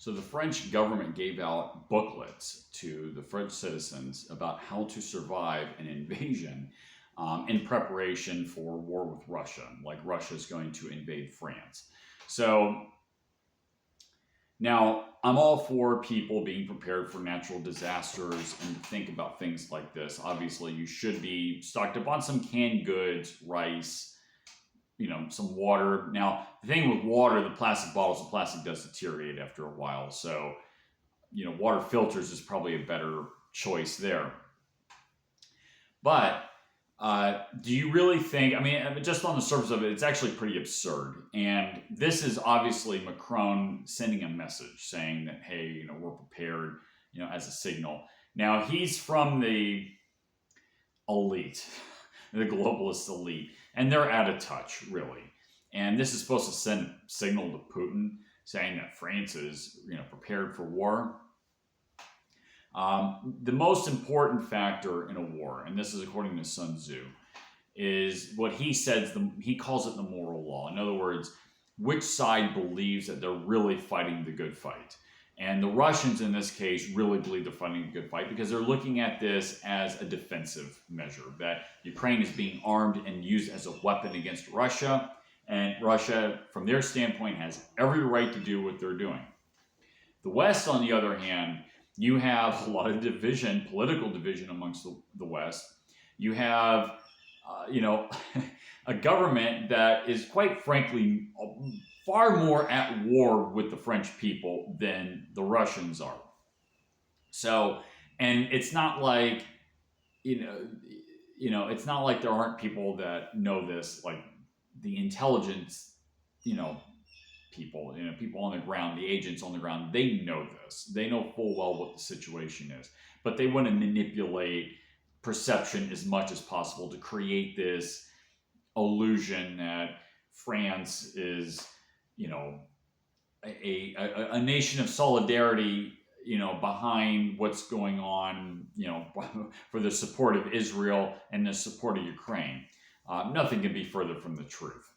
So the French government gave out booklets to the French citizens about how to survive an invasion in preparation for war with Russia, like Russia is going to invade France. So now I'm all for people being prepared for natural disasters and to think about things like this. Obviously, you should be stocked up on some canned goods, rice, some water. Now, the thing with water, the plastic does deteriorate after a while. So, water filters is probably a better choice there. But do you really think, just on the surface of it, it's actually pretty absurd. And this is obviously Macron sending a message saying that, hey, we're prepared, as a signal. Now, he's from the elite, the globalist elite, and they're out of touch, really. And this is supposed to send a signal to Putin saying that France is, prepared for war. The most important factor in a war, and this is according to Sun Tzu, is what he says. He calls it the moral law. In other words, which side believes that they're really fighting the good fight. And the Russians, in this case, really believe they're fighting a good fight because they're looking at this as a defensive measure, that Ukraine is being armed and used as a weapon against Russia. And Russia, from their standpoint, has every right to do what they're doing. The West, on the other hand, you have a lot of division, political division amongst the West. You have, a government that is, quite frankly, far more at war with the French people than the Russians are. So, and it's not like, it's not like there aren't people that know this, like the intelligence, people, people on the ground, the agents on the ground, they know this. They know full well what the situation is, but they want to manipulate perception as much as possible to create this illusion that France is, a nation of solidarity, behind what's going on, for the support of Israel and the support of Ukraine. Nothing can be further from the truth.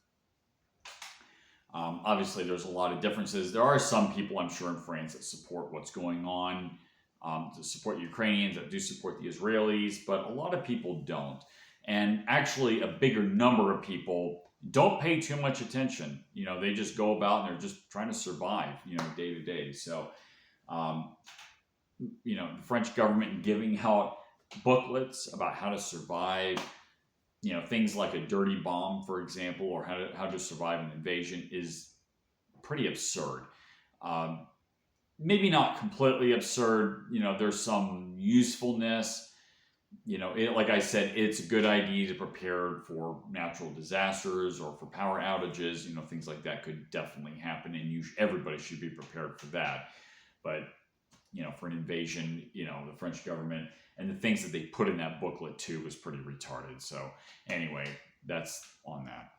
Obviously, there's a lot of differences. There are some people, I'm sure, in France that support what's going on, to support Ukrainians, that do support the Israelis, but a lot of people don't. And actually, a bigger number of people don't pay too much attention. They just go about and they're just trying to survive, day to day. So, the French government giving out booklets about how to survive, things like a dirty bomb, for example, or how to survive an invasion is pretty absurd. Maybe not completely absurd. There's some usefulness. Like I said, it's a good idea to prepare for natural disasters or for power outages. Things like that could definitely happen, and everybody should be prepared for that. But for an invasion, the French government and the things that they put in that booklet too was pretty retarded. So anyway, that's on that.